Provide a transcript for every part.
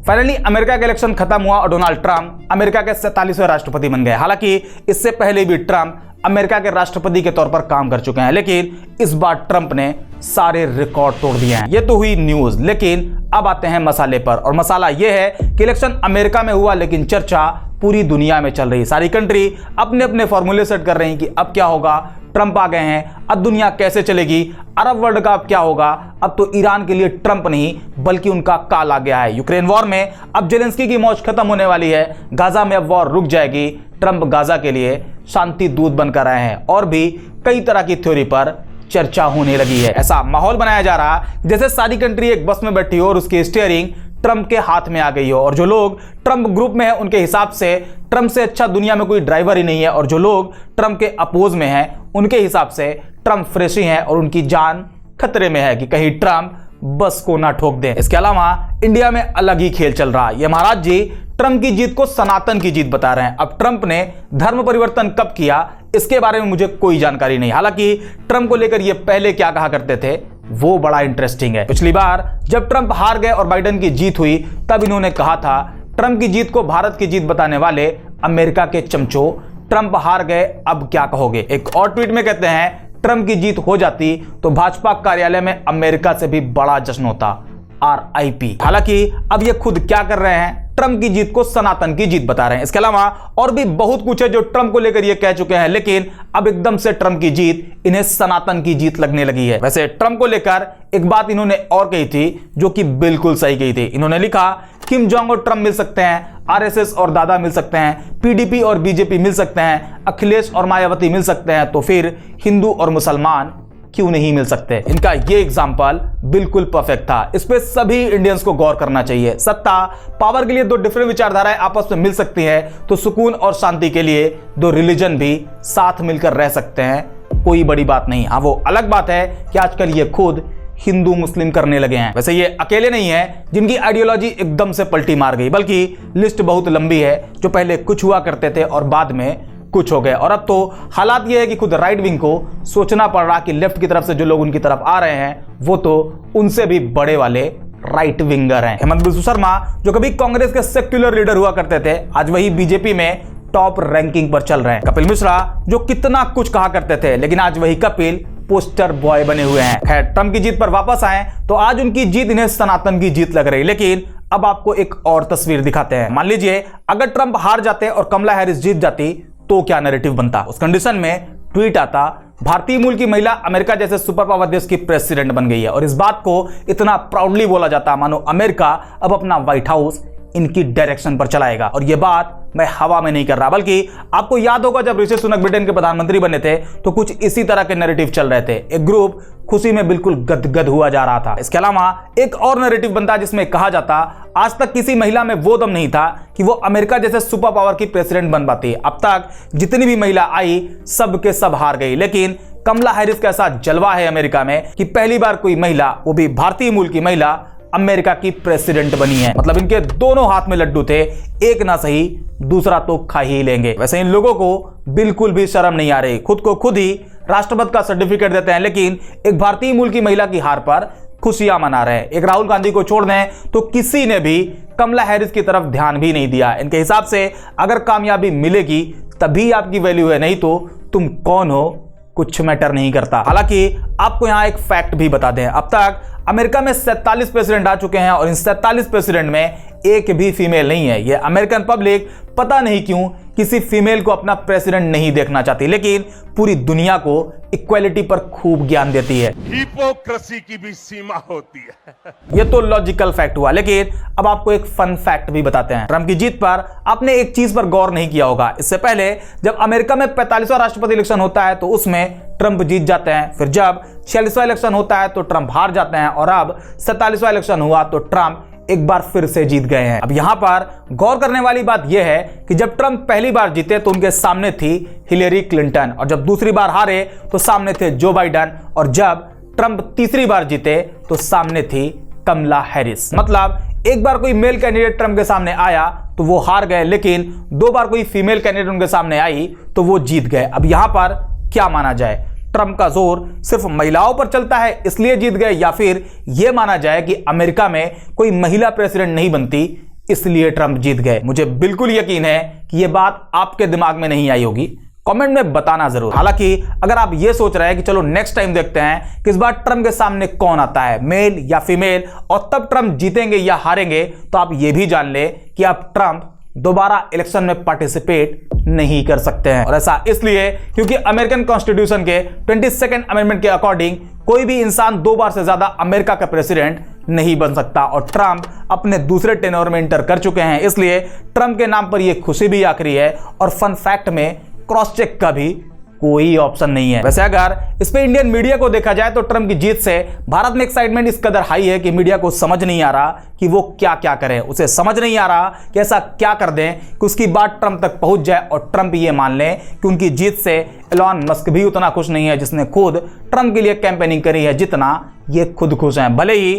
Finally America का election खत्म हुआ और डोनाल्ड ट्रंप अमेरिका के 47वें राष्ट्रपति बन गए। हालांकि इससे पहले भी ट्रंप अमेरिका के राष्ट्रपति के तौर पर काम कर चुके हैं, लेकिन इस बार ट्रंप ने सारे रिकॉर्ड तोड़ दिए हैं। ये तो हुई न्यूज, लेकिन अब आते हैं मसाले पर। और मसाला ये है कि इलेक्शन अमेरिका में हुआ, लेकिन चर्चा पूरी दुनिया में चल रही है। सारी कंट्री अपने अपने फॉर्मूले सेट कर रही हैं कि अब क्या होगा, ट्रंप आ गए हैं, अब दुनिया कैसे चलेगी, अरब वर्ल्ड का अब क्या होगा। अब तो ईरान के लिए ट्रंप नहीं बल्कि उनका काल आ गया है। यूक्रेन वॉर में अब जेलेंस्की की मौज खत्म होने वाली है, गाजा में अब वॉर रुक जाएगी। ट्रंप गाजा के लिए शांति दूत बनकर आए हैं और भी कई तरह की थ्योरी पर चर्चा होने लगी है। ऐसा माहौल बनाया जा रहा जैसे सारी कंट्री एक बस में बैठी हो और उसकी स्टीयरिंग ट्रंप के हाथ में आ गई हो, और जो लोग ट्रंप ग्रुप में हैं उनके हिसाब से ट्रंप से अच्छा दुनिया में कोई ड्राइवर ही नहीं है, और जो लोग ट्रंप के अपोज में हैं उनके हिसाब से ट्रंप फ्रेश ही हैं और उनकी जान खतरे में है कि कहीं ट्रंप बस को ना ठोक दें। इसके अलावा इंडिया में अलग ही खेल चल रहा है। ये महाराज जी ट्रंप की जीत को सनातन की जीत बता रहे हैं। अब ट्रंप ने धर्म परिवर्तन कब किया इसके बारे में मुझे कोई जानकारी नहीं। हालांकि ट्रंप को लेकर ये पहले क्या कहा करते थे वो बड़ा इंटरेस्टिंग है। पिछली बार जब ट्रंप हार गए और बाइडेन की जीत हुई तब इन्होंने कहा था, ट्रंप की जीत को भारत की जीत बताने वाले अमेरिका के चमचों, ट्रंप हार गए अब क्या कहोगे। एक और ट्वीट में कहते हैं, ट्रंप की जीत हो जाती तो भाजपा कार्यालय में अमेरिका से भी बड़ा जश्न होता, RIP। हालांकि अब ये खुद क्या कर रहे हैं, ट्रंप की जीत को सनातन की जीत बता रहे हैं। इसके अलावा और भी बहुत कुछ है जो ट्रंप को लेकर ये कह चुके हैं, लेकिन अब एकदम से ट्रंप की जीत इन्हें सनातन की जीत लगने लगी है। वैसे ट्रंप को लेकर एक बात इन्होंने और कही थी जो कि बिल्कुल सही कही थी। इन्होंने लिखा, किम जोंग और ट्रंप मिल सकते हैं, RSS और दादा मिल सकते हैं, PDP और BJP मिल सकते हैं, अखिलेश और मायावती मिल सकते हैं, तो फिर हिंदू और मुसलमान क्यों नहीं मिल सकते। इनका ये एग्जाम्पल बिल्कुल परफेक्ट था। इस पे सभी इंडियंस को गौर करना चाहिए। सत्ता पावर के लिए दो डिफरेंट विचारधाराएं आपस में मिल सकती हैं, तो सुकून और शांति के लिए दो रिलीजन भी साथ मिलकर रह सकते हैं, कोई बड़ी बात नहीं। हाँ, वो अलग बात है कि आजकल ये खुद हिंदू मुस्लिम करने लगे हैं। वैसे ये अकेले नहीं है जिनकी आइडियोलॉजी एकदम से पलटी मार गई, बल्कि लिस्ट बहुत लंबी है जो पहले कुछ हुआ करते थे और बाद में कुछ हो गए। और अब तो हालात ये है कि खुद राइट विंग को सोचना पड़ रहा कि लेफ्ट की तरफ से जो लोग उनकी तरफ आ रहे हैं वो तो उनसे भी बड़े वाले राइट विंगर हैं। हेमंत बिस्व शर्मा जो कभी कांग्रेस के सेक्युलर लीडर हुआ करते थे, आज वही बीजेपी में टॉप रैंकिंग पर चल रहे हैं। कपिल मिश्रा जो कितना कुछ कहा करते थे, लेकिन आज वही कपिल पोस्टर बॉय बने हुए हैं। खैर, ट्रंप की जीत पर वापस आए तो आज उनकी जीत इन्हें सनातन की जीत लग रही। लेकिन अब आपको एक और तस्वीर दिखाते हैं। मान लीजिए अगर ट्रंप हार जाते और कमला हैरिस जीत जाती तो क्या नैरेटिव बनता। उस कंडीशन में ट्वीट आता, भारतीय मूल की महिला अमेरिका जैसे सुपर पावर देश की प्रेसिडेंट बन गई है, और इस बात को इतना प्राउडली बोला जाता मानो अमेरिका अब अपना व्हाइट हाउस इनकी डायरेक्शन पर चलाएगा। और यह बात मैं हवा में नहीं कर रहा, बल्कि आपको याद होगा जब ऋषि सुनक ब्रिटेन के प्रधानमंत्री बने थे तो कुछ इसी तरह के नैरेटिव चल रहे थे। एक ग्रुप खुशी में बिल्कुल गदगद हुआ जा रहा था। इसके अलावा एक और नैरेटिव बनता जिसमें कहा जाता, आज तक किसी महिला में वो दम नहीं था कि वो अमेरिका जैसे सुपर पावर की प्रेसिडेंट बन पाती। अब तक जितनी भी महिला आई सब के सब हार गई, लेकिन कमला हैरिस का ऐसा जलवा है अमेरिका में कि पहली बार कोई महिला, वो भी भारतीय मूल की महिला, अमेरिका की प्रेसिडेंट बनी है। मतलब इनके दोनों हाथ में लड्डू थे, एक ना सही दूसरा तो खा ही लेंगे। वैसे इन लोगों को बिल्कुल भी शर्म नहीं आ रही, खुद को खुद ही राष्ट्रपति का सर्टिफिकेट देते हैं, लेकिन एक भारतीय मूल की महिला की हार पर खुशियां मना रहे हैं। एक राहुल गांधी को छोड़ दें तो किसी ने भी कमला हैरिस की तरफ ध्यान भी नहीं दिया। इनके हिसाब से अगर कामयाबी मिलेगी तभी आपकी वैल्यू है, नहीं तो तुम कौन हो कुछ मैटर नहीं करता। हालांकि आपको यहां एक फैक्ट भी बता दें, अब तक अमेरिका में 47 प्रेसिडेंट आ चुके हैं और इन 47 प्रेसिडेंट में एक भी फीमेल नहीं है। ये अमेरिकन पब्लिक पता नहीं क्यों किसी फीमेल को अपना प्रेसिडेंट नहीं देखना चाहती, लेकिन पूरी दुनिया को इक्वालिटी पर खूब ज्ञान देती है। हिपोक्रेसी की भी सीमा होती है। ये तो लॉजिकल फैक्ट हुआ, लेकिन अब आपको एक फन फैक्ट भी बताते हैं। ट्रंप की जीत पर आपने एक चीज पर गौर नहीं किया होगा। इससे पहले जब अमेरिका में 45वां राष्ट्रपति इलेक्शन होता है तो उसमें ट्रंप जीत जाते हैं, फिर जब 46वां इलेक्शन होता है तो ट्रंप हार जाते हैं, और अब 47वां इलेक्शन हुआ तो ट्रंप एक बार फिर से जीत गए हैं। अब यहां पर गौर करने वाली बात यह है कि जब ट्रंप पहली बार जीते तो उनके सामने थी हिलेरी क्लिंटन, और जब दूसरी बार हारे तो सामने थे जो बाइडेन, और जब ट्रंप तीसरी बार जीते तो सामने थी कमला हैरिस। मतलब एक बार कोई मेल कैंडिडेट ट्रंप के सामने आया तो वो हार गए, लेकिन दो बार कोई फीमेल कैंडिडेट उनके सामने आई तो वो जीत गए। अब यहां पर क्या माना जाए, ट्रंप का जोर सिर्फ महिलाओं पर चलता है इसलिए जीत गए, या फिर यह माना जाए कि अमेरिका में कोई महिला प्रेसिडेंट नहीं बनती इसलिए ट्रंप जीत गए। मुझे बिल्कुल यकीन है कि यह बात आपके दिमाग में नहीं आई होगी, कमेंट में बताना जरूर। हालांकि अगर आप ये सोच रहे हैं कि चलो नेक्स्ट टाइम देखते हैं कि इस बार ट्रंप के सामने कौन आता है, मेल या फीमेल, और तब ट्रंप जीतेंगे या हारेंगे, तो आप ये भी जान ले कि आप ट्रंप दोबारा इलेक्शन में पार्टिसिपेट नहीं कर सकते हैं। और ऐसा इसलिए क्योंकि अमेरिकन कॉन्स्टिट्यूशन के 22nd अमेंडमेंट के अकॉर्डिंग कोई भी इंसान 2 बार से ज्यादा अमेरिका का प्रेसिडेंट नहीं बन सकता, और ट्रंप अपने दूसरे टेन्योर में इंटर कर चुके हैं। इसलिए ट्रंप के नाम पर यह खुशी भी आखिरी है, और फन फैक्ट में क्रॉस चेक का भी कोई ऑप्शन नहीं है। वैसे अगर इस पे इंडियन मीडिया को देखा जाए तो ट्रंप की जीत से भारत में एक्साइटमेंट इस कदर हाई है कि मीडिया को समझ नहीं आ रहा कि वो क्या क्या करे, उसे समझ नहीं आ रहा कि ऐसा क्या कर दें कि उसकी बात ट्रंप तक पहुंच जाए और ट्रंप ये मान लें कि उनकी जीत से एलॉन मस्क भी उतना खुश नहीं है जिसने खुद ट्रंप के लिए कैंपेनिंग करी है जितना ये खुद खुश हैं, भले ही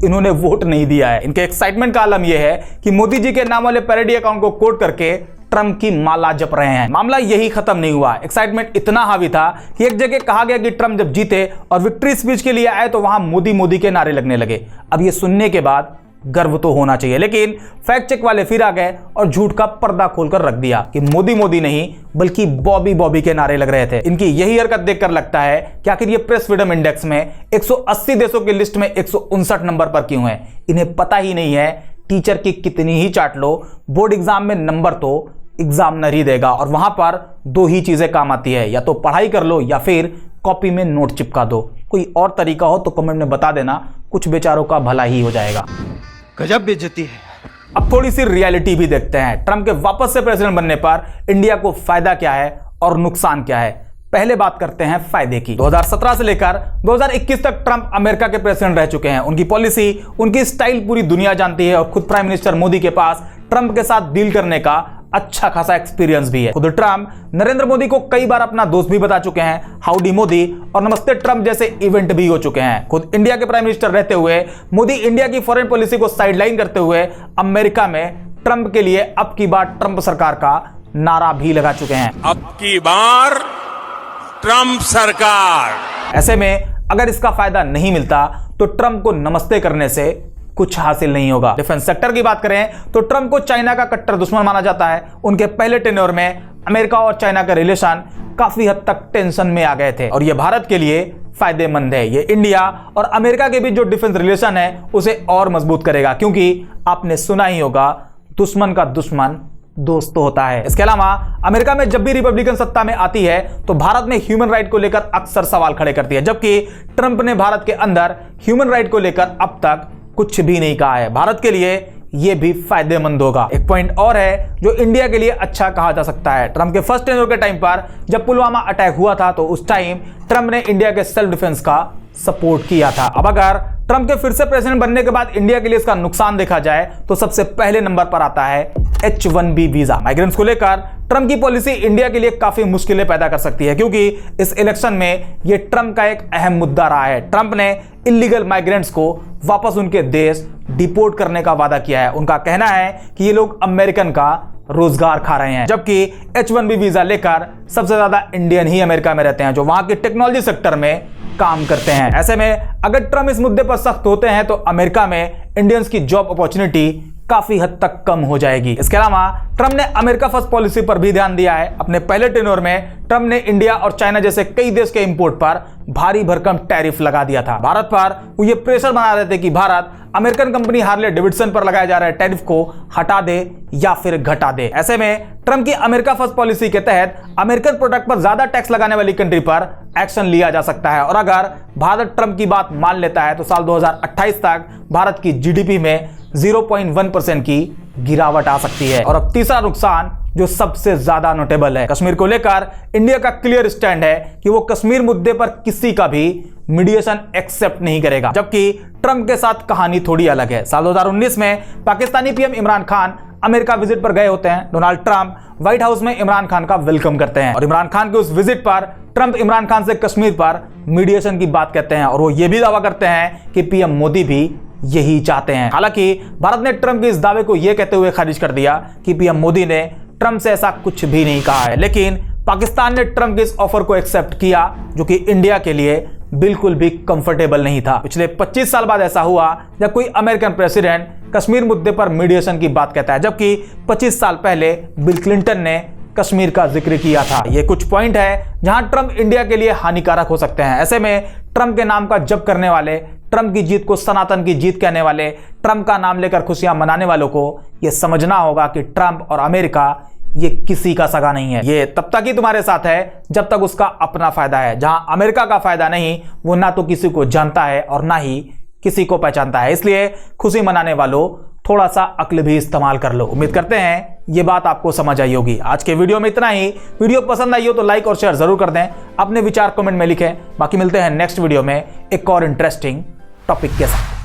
इन्होंने वोट नहीं दिया है। इनके एक्साइटमेंट का आलम यह है कि मोदी जी के नाम वाले पैरोडी अकाउंट को कोट करके ट्रंप की माला जप रहे हैं। मामला यही खत्म नहीं हुआ, एक्साइटमेंट इतना हावी था कि एक जगह कहा गया कि ट्रंप जब जीते और विक्ट्री स्पीच के लिए आए तो वहां मोदी मोदी के नारे लगने लगे। अब ये सुनने के बाद गर्व तो होना चाहिए, लेकिन फैक्ट चेक वाले फिर आ गए और झूठ का पर्दा खोलकर रख दिया कि मोदी मोदी नहीं बल्कि बॉबी बॉबी के नारे लग रहे थे। इनकी यही हरकत देखकर लगता है कि आखिर ये प्रेस फ्रीडम इंडेक्स में 180 देशों की लिस्ट में 159 नंबर पर क्यों है। इन्हें पता ही नहीं है टीचर की कितनी ही चाट लो, बोर्ड एग्जाम में नंबर तो एग्जामिनर ही देगा, और वहां पर 2 ही चीजें काम आती है, या तो पढ़ाई कर लो या फिर कॉपी में नोट चिपका दो। कोई और तरीका हो तो कमेंट में बता देना, कुछ बेचारों का भला ही हो जाएगा। गजब बेइज्जती है। अब थोड़ी सी रियलिटी भी देखते हैं, ट्रंप के वापस से प्रेसिडेंट बनने पर इंडिया को फायदा क्या है और नुकसान क्या है। पहले बात करते हैं फायदे की। 2017 से लेकर 2021 तक ट्रंप अमेरिका के प्रेसिडेंट रह चुके हैं। उनकी पॉलिसी, उनकी स्टाइल पूरी दुनिया जानती है, और खुद प्राइम मिनिस्टर मोदी के पास ट्रंप के साथ डील करने का अच्छा खासा एक्सपीरियंस भी है। खुद ट्रंप नरेंद्र मोदी को कई बार अपना दोस्त भी बता चुके हैं, हाउडी मोदी और नमस्ते ट्रंप जैसे इवेंट भी हो चुके हैं। खुद इंडिया के प्राइम मिनिस्टर रहते हुए मोदी इंडिया की फॉरेन पॉलिसी को साइडलाइन करते हुए अमेरिका में ट्रंप के लिए अब की बार ट्रंप सरकार का नारा भी लगा चुके हैं। अब की बार ट्रंप सरकार। ऐसे में अगर इसका फायदा नहीं मिलता तो ट्रंप को नमस्ते करने से कुछ हासिल नहीं होगा। डिफेंस सेक्टर की बात करें तो ट्रंप को चाइना का कट्टर दुश्मन माना जाता है। उनके पहले टेन्योर में अमेरिका और चाइना का रिलेशन काफी हद तक टेंशन में आ गए थे, और यह भारत के लिए फायदेमंद है। ये इंडिया और अमेरिका के बीच जो डिफेंस रिलेशन है उसे और मजबूत करेगा, क्योंकि आपने सुना ही होगा दुश्मन का दुश्मन दोस्त तो होता है। इसके अलावा अमेरिका में जब भी रिपब्लिकन सत्ता में आती है तो भारत में ह्यूमन राइट को लेकर अक्सर सवाल खड़े करती है, जबकि ट्रंप ने भारत के अंदर ह्यूमन राइट को लेकर अब तक कुछ भी नहीं कहा है। भारत के लिए यह भी फायदेमंद होगा। एक पॉइंट और है जो इंडिया के लिए अच्छा कहा जा सकता है। ट्रंप के फर्स्ट टेन्योर के टाइम पर जब पुलवामा अटैक हुआ था तो उस टाइम ट्रंप ने इंडिया के सेल्फ डिफेंस का सपोर्ट किया था। अब अगर ट्रंप के फिर से प्रेसिडेंट बनने के बाद इंडिया के लिए इसका नुकसान देखा जाए तो सबसे पहले नंबर पर आता है H1B वीजा। माइग्रेंट्स को लेकर ट्रंप की पॉलिसी इंडिया के लिए काफी मुश्किलें पैदा कर सकती है, क्योंकि इस इलेक्शन में यह ट्रंप का एक अहम मुद्दा रहा है। ट्रंप ने इलीगल माइग्रेंट्स को वापस उनके देश डिपोर्ट करने का वादा किया है। उनका कहना है कि ये लोग अमेरिकन का रोजगार खा रहे हैं, जबकि H1B वीजा लेकर सबसे ज्यादा इंडियन ही अमेरिका में रहते हैं जो वहां के टेक्नोलॉजी सेक्टर में काम करते हैं। ऐसे में अगर ट्रंप इस मुद्दे पर सख्त होते हैं तो अमेरिका में इंडियंस की जॉब अपॉर्चुनिटी काफी हद तक कम हो जाएगी। इसके अलावा ट्रंप ने अमेरिका फर्स्ट पॉलिसी पर भी ध्यान दिया है। अपने पहले टेन्योर में ट्रंप ने इंडिया और चाइना जैसे कई देश के इंपोर्ट पर भारी भरकम टैरिफ लगा दिया था। भारत पर वो ये प्रेशर बना रहे थे कि Bharat American company Harley Davidson पर लगाए जा रहे टैरिफ को हटा दे या फिर घटा दे। ऐसे में ट्रंप की अमेरिका फर्स्ट पॉलिसी के तहत अमेरिकन प्रोडक्ट पर ज्यादा टैक्स लगाने वाली कंट्री पर एक्शन लिया जा सकता है, और अगर भारत ट्रंप की बात मान लेता है तो साल 2028 तक भारत की जीडीपी में 0.1% की गिरावट आ सकती है। और अब तीसरा नुकसान जो सबसे ज्यादा नोटेबल है, कश्मीर को लेकर इंडिया का क्लियर स्टैंड है कि वो कश्मीर मुद्दे पर किसी का भी मीडिएशन एक्सेप्ट नहीं करेगा, जबकि ट्रंप के साथ कहानी थोड़ी अलग है। साल 2019 में Pakistani PM Imran Khan America visit पर गए होते हैं। डोनाल्ड ट्रंप व्हाइट हाउस में इमरान खान का वेलकम करते हैं, और इमरान खान के उस विजिट पर ट्रंप इमरान खान से कश्मीर पर मीडिएशन की बात कहते हैं, और वो ये भी दावा करते हैं कि पीएम मोदी भी यही चाहते हैं। हालांकि भारत ने ट्रंप के इस दावे को यह कहते हुए खारिज कर दिया कि पीएम मोदी ने ट्रंप से ऐसा कुछ भी नहीं कहा है, लेकिन पाकिस्तान ने ट्रंप के इस ऑफर को एक्सेप्ट किया जो कि इंडिया के लिए बिल्कुल भी कंफर्टेबल नहीं था। पिछले 25 साल बाद ऐसा हुआ जब कोई अमेरिकन प्रेसिडेंट कश्मीर मुद्दे पर मीडिएशन की बात कहता है, जबकि 25 साल पहले बिल क्लिंटन ने कश्मीर का जिक्र किया था। ये कुछ पॉइंट है जहां ट्रंप इंडिया के लिए हानिकारक हो सकते हैं। ऐसे में ट्रंप के नाम का जप करने वाले, ट्रंप की जीत को सनातन की जीत कहने वाले, ट्रंप का नाम लेकर खुशियां मनाने वालों को यह समझना होगा कि ट्रंप और अमेरिका ये किसी का सगा नहीं है। ये तब तक ही तुम्हारे साथ है जब तक उसका अपना फायदा है। जहां अमेरिका का फायदा नहीं, वो ना तो किसी को जानता है और ना ही किसी को पहचानता है। इसलिए खुशी मनाने वालों, थोड़ा सा अक्ल भी इस्तेमाल कर लो। उम्मीद करते हैं ये बात आपको समझ आई होगी। आज के वीडियो में इतना ही। वीडियो पसंद आई हो तो लाइक और शेयर जरूर कर दें। अपने विचार कमेंट में लिखें। बाकी मिलते हैं नेक्स्ट वीडियो में एक और इंटरेस्टिंग टॉपिक के साथ।